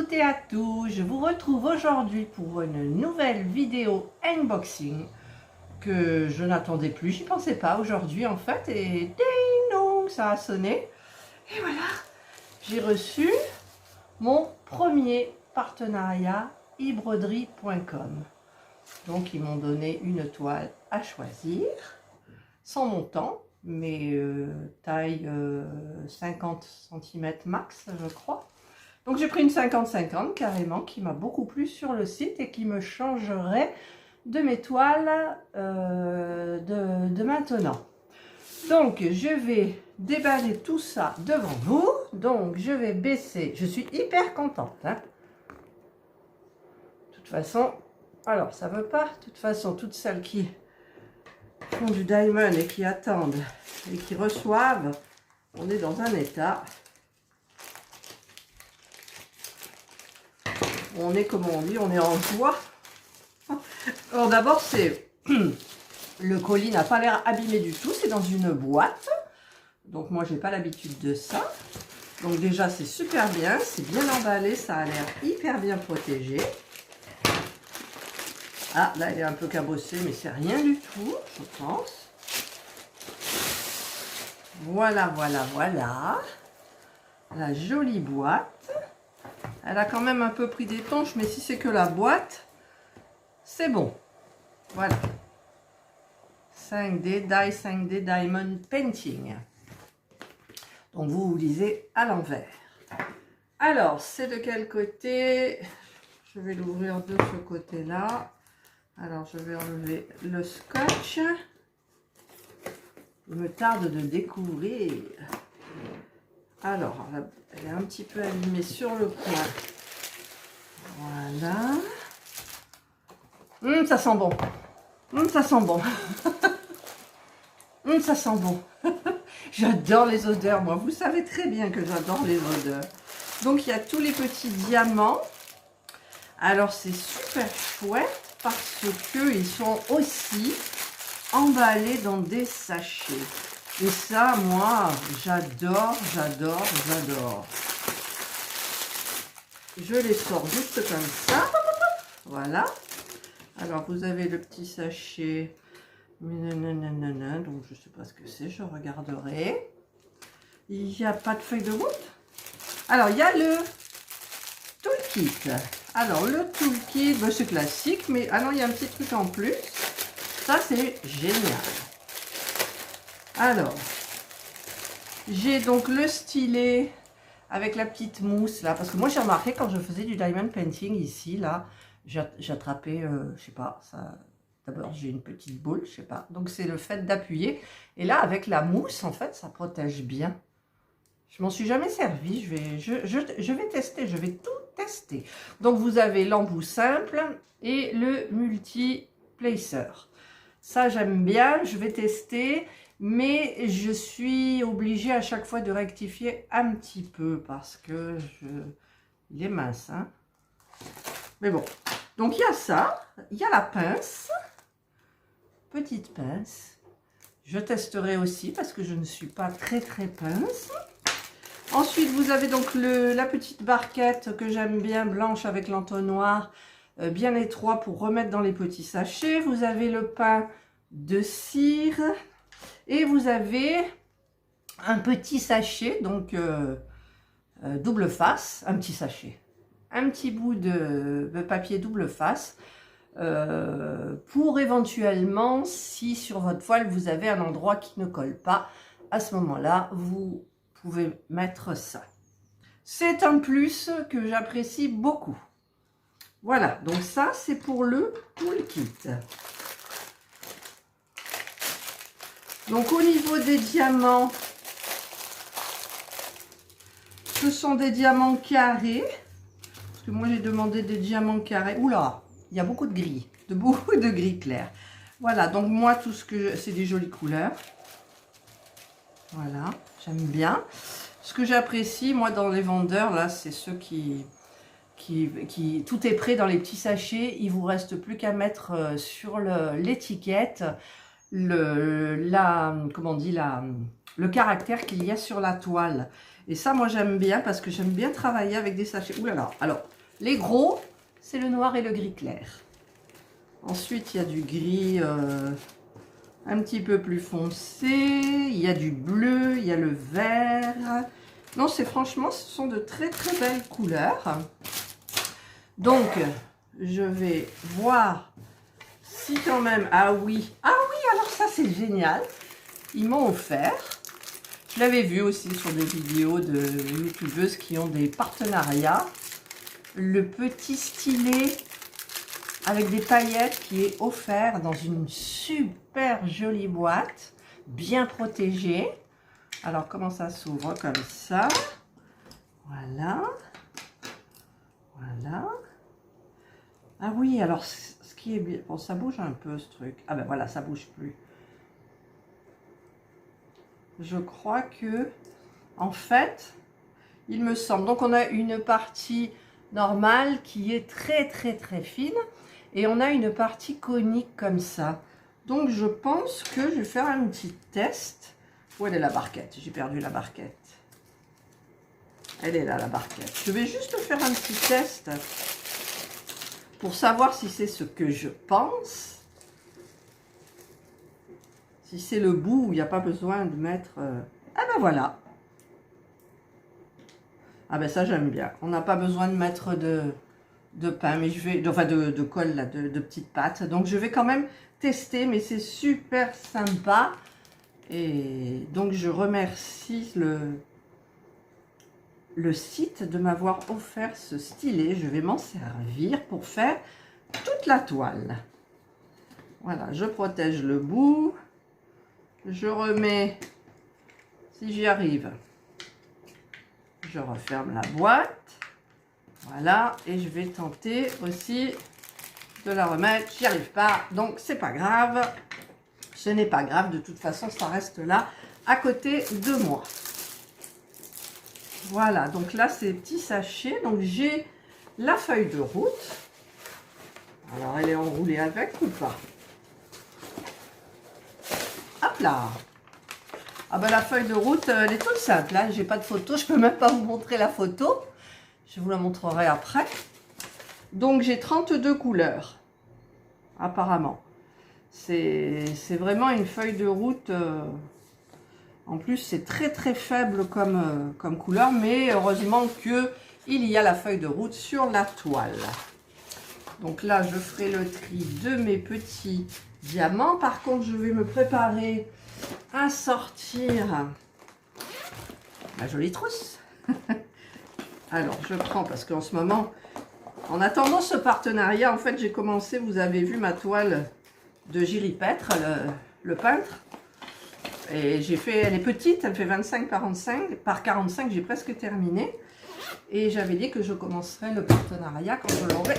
toutes et à tous, je vous retrouve aujourd'hui pour une nouvelle vidéo unboxing que je n'attendais plus, j'y pensais pas aujourd'hui en fait, et ding dong, ça a sonné. Et voilà, j'ai reçu mon premier partenariat ebroderie.com. Donc ils m'ont donné une toile à choisir, sans montant, mais taille 50 cm max je crois. Donc j'ai pris une 50-50 carrément qui m'a beaucoup plu sur le site et qui me changerait de mes toiles de maintenant. Donc je vais déballer tout ça devant vous. Donc je vais baisser, je suis hyper contente. Hein. De toute façon, alors ça veut pas, de toute façon toutes celles qui font du diamond et qui attendent et qui reçoivent, on est dans un état. On est, comme on dit, on est en joie. Alors d'abord, c'est le colis n'a pas l'air abîmé du tout. C'est dans une boîte. Donc moi, j'ai pas l'habitude de ça. Donc déjà, c'est super bien. C'est bien emballé. Ça a l'air hyper bien protégé. Ah, là, il est un peu cabossé, mais c'est rien du tout, je pense. Voilà, voilà, voilà. La jolie boîte. Elle a quand même un peu pris d'étanche, mais si c'est que la boîte, c'est bon. Voilà. 5D, Die 5D Diamond Painting. Donc vous lisez à l'envers. Alors, c'est de quel côté? Je vais l'ouvrir de ce côté-là. Alors, je vais enlever le scotch. Il me tarde de découvrir. Alors, elle est un petit peu abîmée sur le coin. Voilà. Ça sent bon. Ça sent bon. Ça sent bon. J'adore les odeurs, moi. Vous savez très bien que j'adore les odeurs. Donc, il y a tous les petits diamants. Alors, c'est super chouette parce qu'ils sont aussi emballés dans des sachets. Et ça, moi, j'adore, j'adore, j'adore. Je les sors juste comme ça. Voilà. Alors, vous avez le petit sachet. Donc, je ne sais pas ce que c'est. Je regarderai. Il n'y a pas de feuille de route. Alors, il y a le toolkit. Alors, le toolkit, ben, c'est classique. Mais alors, il y a un petit truc en plus. Ça, c'est génial. Alors, j'ai donc le stylet avec la petite mousse là, parce que moi j'ai remarqué quand je faisais du diamond painting ici, là, j'attrapais, je sais pas, ça. D'abord j'ai une petite boule, je sais pas, donc c'est le fait d'appuyer, et là avec la mousse, en fait, ça protège bien. Je m'en suis jamais servi, je vais tester, je vais tout tester. Donc vous avez l'embout simple et le multi-placer. Ça j'aime bien, je vais tester. Mais je suis obligée à chaque fois de rectifier un petit peu parce que il est mince. Hein. Mais bon, donc il y a ça, il y a la pince, petite pince. Je testerai aussi parce que je ne suis pas très pince. Ensuite, vous avez donc la petite barquette que j'aime bien, blanche avec l'entonnoir bien étroit pour remettre dans les petits sachets. Vous avez le pain de cire. Et vous avez un petit sachet, donc double face, un petit sachet, un petit bout de papier double face pour éventuellement, si sur votre toile vous avez un endroit qui ne colle pas, à ce moment-là, vous pouvez mettre ça. C'est un plus que j'apprécie beaucoup. Voilà, donc ça c'est pour le toolkit. Donc au niveau des diamants, ce sont des diamants carrés. Parce que moi j'ai demandé des diamants carrés. Oula, il y a beaucoup de gris, beaucoup de gris clair. Voilà, donc moi tout ce que c'est des jolies couleurs. Voilà, j'aime bien. Ce que j'apprécie moi dans les vendeurs là, c'est ceux qui tout est prêt dans les petits sachets. Il vous reste plus qu'à mettre sur l'étiquette. Comment on dit, le caractère qu'il y a sur la toile. Et ça, moi, j'aime bien parce que j'aime bien travailler avec des sachets. Ouh là là. Alors, Les gros, c'est le noir et le gris clair. Ensuite, il y a du gris un petit peu plus foncé. Il y a du bleu, il y a le vert. Non, c'est franchement, ce sont de très très belles couleurs. Donc, je vais voir si quand même... Ah oui, alors ça c'est génial. Ils m'ont offert. Je l'avais vu aussi sur des vidéos de youtubeuses qui ont des partenariats. Le petit stylet avec des paillettes qui est offert dans une super jolie boîte, bien protégée. Alors, comment ça s'ouvre? Comme ça. Voilà. Voilà. Ah oui, alors, ce qui est bien... Bon, ça bouge un peu, ce truc. Ah ben voilà, ça bouge plus. Je crois que, en fait, il me semble... Donc, on a une partie normale qui est très, très, très fine. Et on a une partie conique comme ça. Donc, je pense que je vais faire un petit test. Où elle est la barquette? J'ai perdu la barquette. Elle est là, la barquette. Je vais juste faire un petit test pour savoir si c'est ce que je pense. Si c'est le bout où il n'y a pas besoin de mettre... Ah ben voilà. Ah ben ça, j'aime bien. On n'a pas besoin de mettre de pain, mais je vais... Enfin, de colle, là, de petites pâtes. Donc, je vais quand même tester, mais c'est super sympa. Et donc, je remercie le site de m'avoir offert ce stylet. Je vais m'en servir pour faire toute la toile. Voilà, je protège le bout. Je remets, si j'y arrive, je referme la boîte. Voilà, et je vais tenter aussi de la remettre. J'y arrive pas, donc c'est pas grave. Ce n'est pas grave, de toute façon, ça reste là, à côté de moi. Voilà, donc là, c'est petits sachets. Donc, j'ai la feuille de route. Alors, elle est enroulée avec ou pas? Hop là! Ah ben, la feuille de route, elle est toute simple. Hein. J'ai pas de photo, je peux même pas vous montrer la photo. Je vous la montrerai après. Donc, j'ai 32 couleurs, apparemment. C'est vraiment une feuille de route. En plus, c'est très très faible comme couleur, mais heureusement qu'il y a la feuille de route sur la toile. Donc là, je ferai le tri de mes petits diamants. Par contre, je vais me préparer à sortir ma jolie trousse. Alors, je prends parce qu'en ce moment, en attendant ce partenariat, en fait, j'ai commencé, vous avez vu ma toile de Giripêtre, le peintre. Et j'ai fait, elle est petite, elle fait 25 par 45, j'ai presque terminé. Et j'avais dit que je commencerai le partenariat quand je l'aurai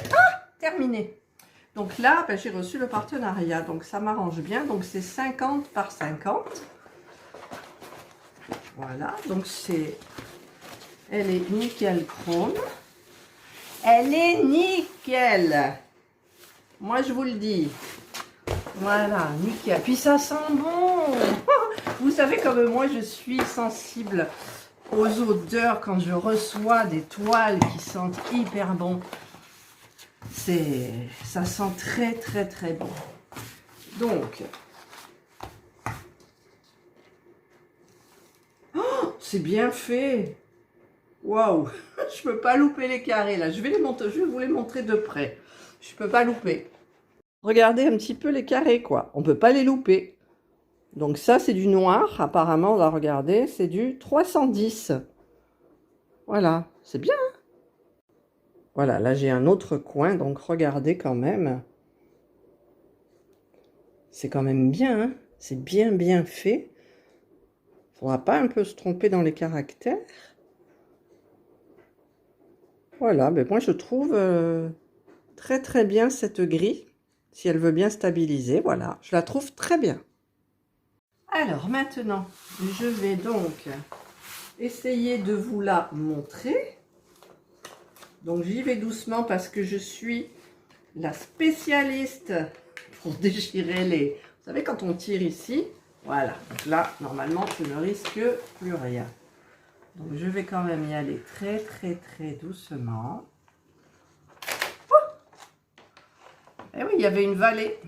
terminé. Donc là, ben, j'ai reçu le partenariat, donc ça m'arrange bien. Donc c'est 50 par 50. Voilà, donc c'est... Elle est nickel chrome. Elle est nickel. Moi, je vous le dis. Voilà, nickel. Puis ça sent bon. Vous savez, comme moi, je suis sensible aux odeurs quand je reçois des toiles qui sentent hyper bon. Ça sent très, très, très bon. Donc, oh, c'est bien fait. Waouh, je peux pas louper les carrés là. Je vais vous les montrer de près. Je peux pas louper. Regardez un petit peu les carrés quoi. On peut pas les louper. Donc ça c'est du noir. Apparemment, on va regarder, c'est du 310. Voilà, c'est bien. Hein, voilà, là j'ai un autre coin. Donc regardez quand même. C'est quand même bien. Hein, c'est bien bien fait. Faudra pas un peu se tromper dans les caractères. Voilà, mais moi je trouve très très bien cette grille, si elle veut bien stabiliser, voilà, je la trouve très bien. Alors maintenant, je vais donc essayer de vous la montrer. Donc j'y vais doucement parce que je suis la spécialiste pour déchirer les... Vous savez quand on tire ici, voilà, donc là normalement je ne risque plus rien. Donc je vais quand même y aller très très très doucement. Eh oui, il y avait une vallée.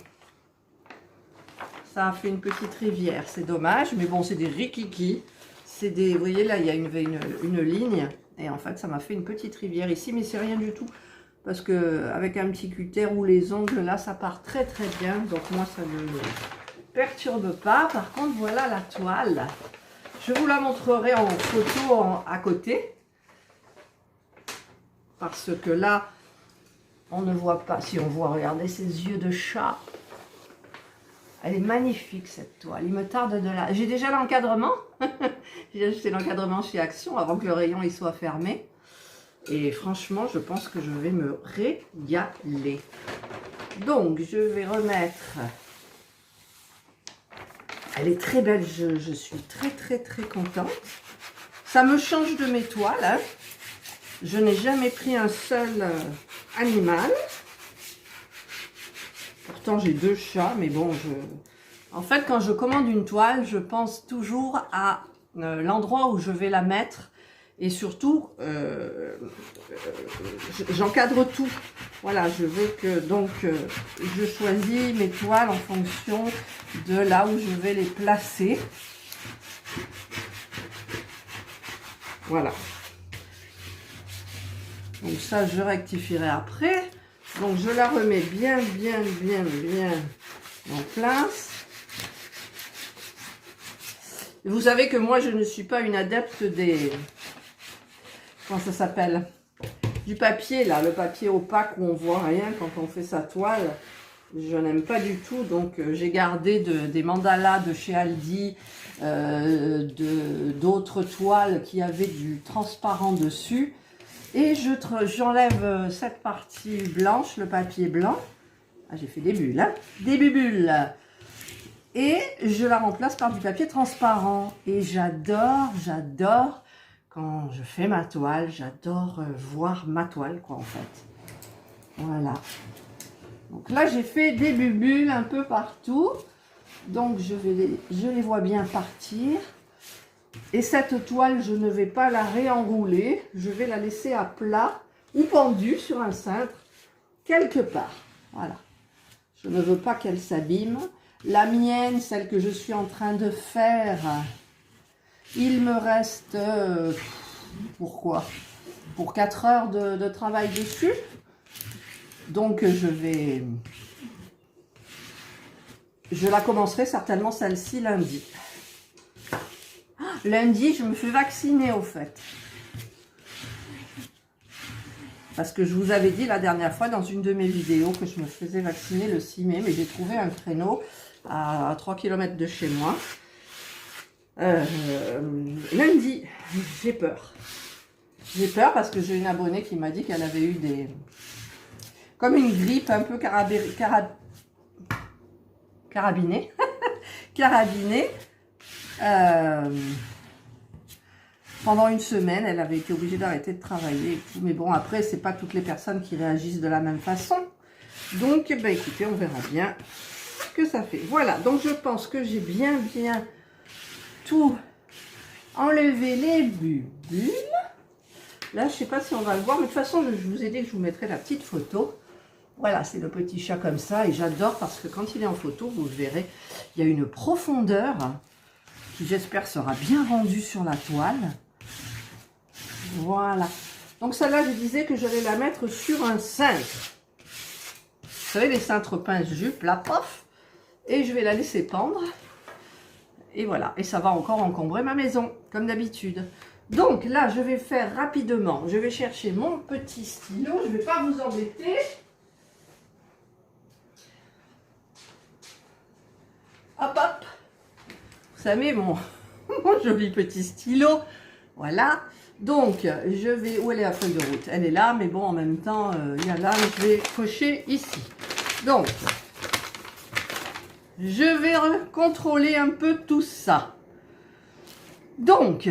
Ça a fait une petite rivière, c'est dommage, mais bon, c'est des rikiki. C'est des, vous voyez là, il y a une ligne, et en fait, ça m'a fait une petite rivière ici, mais c'est rien du tout. Parce que avec un petit cutter ou les ongles, là, ça part très très bien. Donc moi, ça ne me perturbe pas. Par contre, voilà la toile. Je vous la montrerai en photo à côté. Parce que là, on ne voit pas. Si on voit, regardez ses yeux de chat. Elle est magnifique cette toile. Il me tarde de la... J'ai déjà l'encadrement. J'ai ajouté l'encadrement chez Action avant que le rayon il soit fermé. Et franchement, je pense que je vais me régaler. Donc, je vais remettre... Elle est très belle. Je suis très très très contente. Ça me change de mes toiles. Hein. Je n'ai jamais pris un seul animal. Pourtant, j'ai 2 chats, mais bon, en fait, quand je commande une toile, je pense toujours à l'endroit où je vais la mettre. Et surtout, j'encadre tout. Voilà, je veux que, donc, je choisis mes toiles en fonction de là où je vais les placer. Voilà. Donc ça, je rectifierai après. Donc je la remets bien en place. Vous savez que moi je ne suis pas une adepte des... Comment ça s'appelle? Du papier là, le papier opaque où on voit rien quand on fait sa toile. Je n'aime pas du tout. Donc j'ai gardé des mandalas de chez Aldi, d'autres toiles qui avaient du transparent dessus. Et j'enlève cette partie blanche, le papier blanc. Ah, j'ai fait des bulles, hein, des bulles. Et je la remplace par du papier transparent. Et j'adore quand je fais ma toile, j'adore voir ma toile, quoi, en fait. Voilà. Donc là, j'ai fait des bulles un peu partout. Donc, je les vois bien partir. Et cette toile, je ne vais pas la réenrouler, je vais la laisser à plat ou pendue sur un cintre, quelque part. Voilà. Je ne veux pas qu'elle s'abîme. La mienne, celle que je suis en train de faire, il me reste, pourquoi? Pour 4 heures de travail dessus. Donc, je la commencerai certainement celle-ci lundi. Lundi, je me fais vacciner au fait. Parce que je vous avais dit la dernière fois dans une de mes vidéos que je me faisais vacciner le 6 mai. Mais j'ai trouvé un créneau à 3 km de chez moi. Lundi, j'ai peur. J'ai peur parce que j'ai une abonnée qui m'a dit qu'elle avait eu comme une grippe un peu carabinée. Carabinée. Pendant une semaine, elle avait été obligée d'arrêter de travailler et tout. Mais bon, après, c'est pas toutes les personnes qui réagissent de la même façon. Donc, ben, écoutez, on verra bien ce que ça fait. Voilà, donc je pense que j'ai bien tout enlevé les bulles. Là, je sais pas si on va le voir, mais de toute façon, je vous ai dit que je vous mettrai la petite photo. Voilà, c'est le petit chat comme ça. Et j'adore parce que quand il est en photo, vous le verrez, il y a une profondeur qui, j'espère, sera bien rendue sur la toile. Voilà. Donc celle-là, je disais que j'allais la mettre sur un cintre. Vous savez, les cintres pince-jupe, là, pof. Et je vais la laisser pendre. Et voilà. Et ça va encore encombrer ma maison, comme d'habitude. Donc là, je vais faire rapidement. Je vais chercher mon petit stylo. Je ne vais pas vous embêter. Hop, hop. Vous savez, mon joli petit stylo. Voilà. Donc, je vais... Où elle est la feuille de route? Elle est là, mais bon, en même temps, il y a là, je vais cocher ici. Donc, je vais contrôler un peu tout ça. Donc,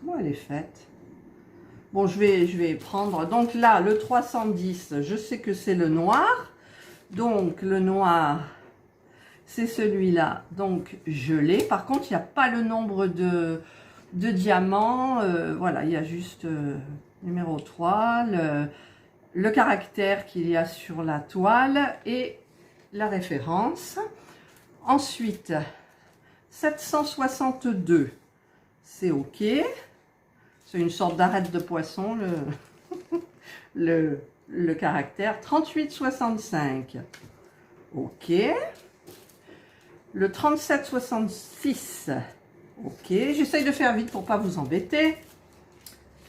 comment elle est faite? Bon, je vais prendre... Donc là, le 310, je sais que c'est le noir. Donc, le noir... C'est celui-là, donc je l'ai. Par contre, il n'y a pas le nombre de diamants. Voilà, il y a juste numéro 3, le caractère qu'il y a sur la toile et la référence. Ensuite, 762, c'est OK. C'est une sorte d'arête de poisson, le caractère. 38,65, OK. Le 37,66, OK. J'essaye de faire vite pour ne pas vous embêter.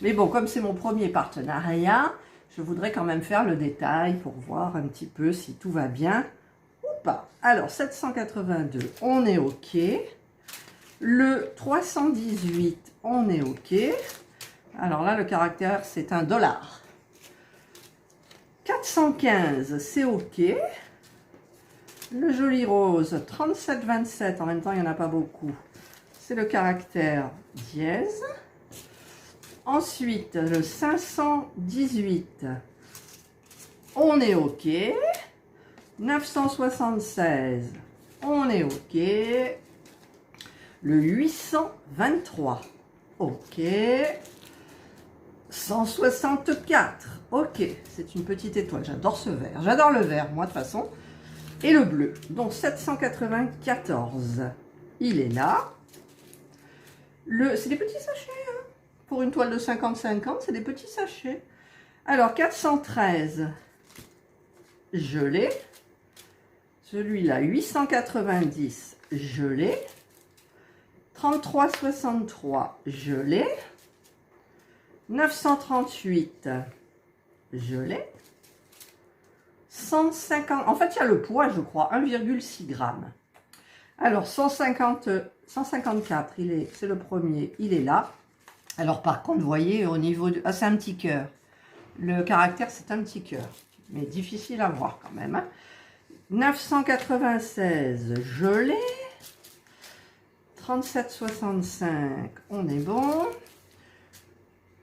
Mais bon, comme c'est mon premier partenariat, je voudrais quand même faire le détail pour voir un petit peu si tout va bien ou pas. Alors, 782, on est OK. Le 318, on est OK. Alors là, le caractère, c'est un dollar. 415, c'est OK. Le joli rose, 37,27, en même temps, il n'y en a pas beaucoup. C'est le caractère dièse. Ensuite, le 518, on est OK. 976, on est OK. Le 823, OK. 164, OK. C'est une petite étoile, j'adore ce vert. J'adore le vert, moi, de toute façon. Et le bleu, donc 794, il est là. C'est des petits sachets, hein. Pour une toile de 50-50, c'est des petits sachets. Alors, 413, je l'ai. Celui-là, 890, je l'ai. 33,63, je l'ai. 938, je l'ai. 150, en fait, il y a le poids, je crois, 1,6 g. Alors, 154, c'est le premier, il est là. Alors, par contre, vous voyez, au niveau du... Ah, c'est un petit cœur. Le caractère, c'est un petit cœur. Mais difficile à voir quand même. Hein. 996, je l'ai. 37,65, on est bon.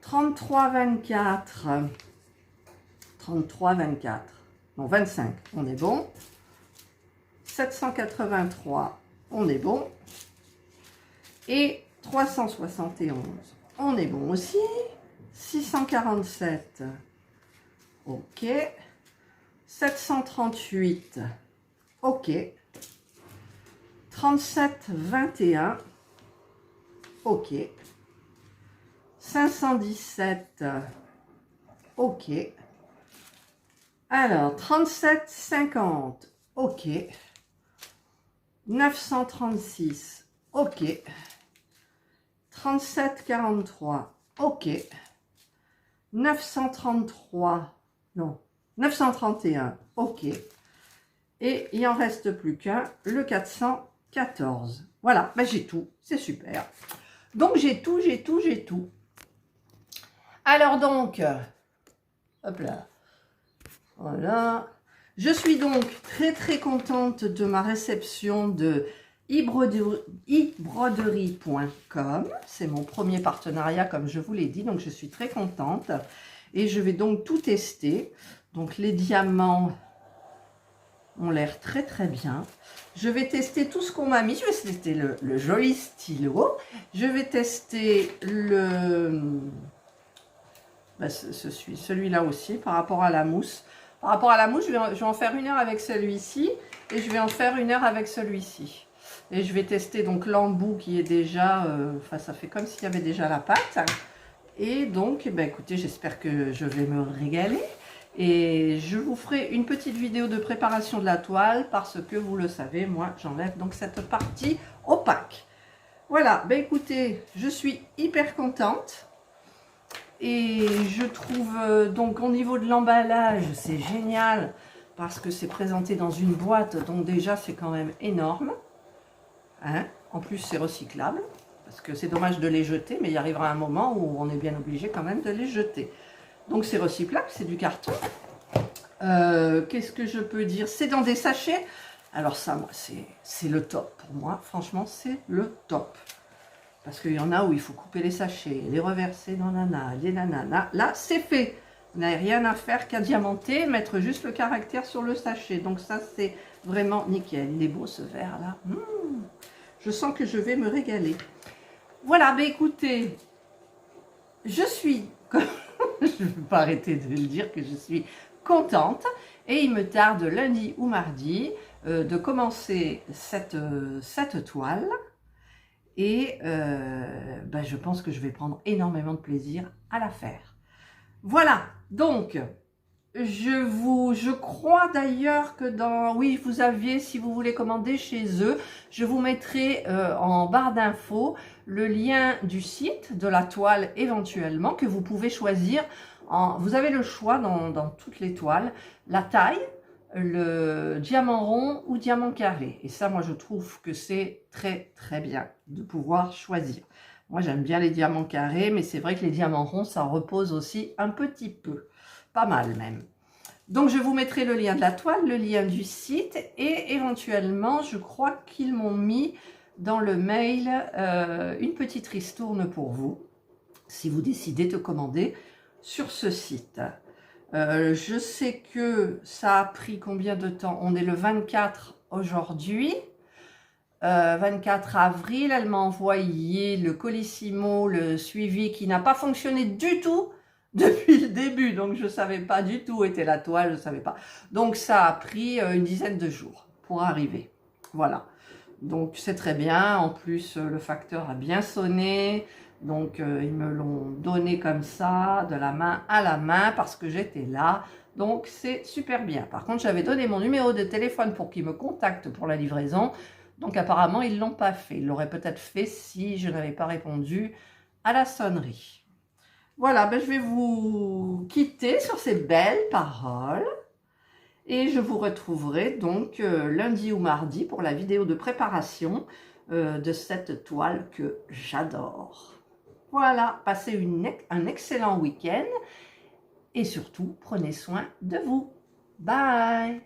33,24. 33,24. Non, 25, on est bon. 783, on est bon. Et 371, on est bon aussi. 647, OK. 738, OK. 37,21, OK. 517, OK. Alors, 37,50, OK. 936, OK. 37,43, OK. 933, non, 931, OK. Et il n'en reste plus qu'un, le 414. Voilà, ben j'ai tout, c'est super. Donc j'ai tout. Alors donc, hop là, voilà. Je suis donc très contente de ma réception de ebroderie.com. C'est mon premier partenariat, comme je vous l'ai dit, donc je suis très contente. Et je vais donc tout tester. Donc les diamants ont l'air très bien. Je vais tester tout ce qu'on m'a mis. Je vais tester le joli stylo. Je vais tester celui-là aussi par rapport à la mousse. Par rapport à la mousse, je vais en faire une heure avec celui-ci et je vais en faire une heure avec celui-ci. Et je vais tester donc l'embout qui est déjà, enfin ça fait comme s'il y avait déjà la pâte. Et donc, ben, écoutez, j'espère que je vais me régaler. Et je vous ferai une petite vidéo de préparation de la toile parce que vous le savez, moi j'enlève donc cette partie opaque. Voilà, ben écoutez, je suis hyper contente. Et je trouve donc au niveau de l'emballage, c'est génial parce que c'est présenté dans une boîte, donc déjà c'est quand même énorme. Hein? En plus c'est recyclable, parce que c'est dommage de les jeter, mais il arrivera un moment où on est bien obligé quand même de les jeter. Donc c'est recyclable, c'est du carton. Qu'est-ce que je peux dire? C'est dans des sachets. Alors ça, moi, c'est le top pour moi. Franchement, c'est le top. Parce qu'il y en a où il faut couper les sachets, les reverser dans les nananas. Là, c'est fait. Vous n'avez rien à faire qu'à diamanter, mettre juste le caractère sur le sachet. Donc ça, c'est vraiment nickel. Il est beau ce verre là. Je sens que je vais me régaler. Voilà, ben écoutez, je suis, Je ne vais pas arrêter de le dire que je suis contente. Et il me tarde lundi ou mardi de commencer cette toile. Et ben, je pense que je vais prendre énormément de plaisir à la faire. Voilà, donc je crois d'ailleurs que oui, vous aviez, si vous voulez commander chez eux, je vous mettrai en barre d'infos le lien du site, de la toile éventuellement, que vous pouvez choisir. Vous avez le choix dans toutes les toiles, la taille, le diamant rond ou diamant carré. Et ça, moi, je trouve que c'est très, très bien de pouvoir choisir. Moi, j'aime bien les diamants carrés, mais c'est vrai que les diamants ronds, ça repose aussi un petit peu. Pas mal même. Donc, je vous mettrai le lien de la toile, le lien du site et éventuellement, je crois qu'ils m'ont mis dans le mail une petite ristourne pour vous, si vous décidez de commander sur ce site. Je sais que ça a pris combien de temps? On est le 24 aujourd'hui. 24 avril, elle m'a envoyé le Colissimo, le suivi qui n'a pas fonctionné du tout depuis le début. Donc, je ne savais pas du tout où était la toile, je ne savais pas. Donc, ça a pris une dizaine de jours pour arriver. Voilà. Donc, c'est très bien. En plus, le facteur a bien sonné. Donc, ils me l'ont donné comme ça, de la main à la main, parce que j'étais là. Donc, c'est super bien. Par contre, j'avais donné mon numéro de téléphone pour qu'ils me contactent pour la livraison. Donc, apparemment, ils ne l'ont pas fait. Ils l'auraient peut-être fait si je n'avais pas répondu à la sonnerie. Voilà, ben, je vais vous quitter sur ces belles paroles. Et je vous retrouverai donc lundi ou mardi pour la vidéo de préparation de cette toile que j'adore. Voilà, passez un excellent week-end et surtout, prenez soin de vous. Bye!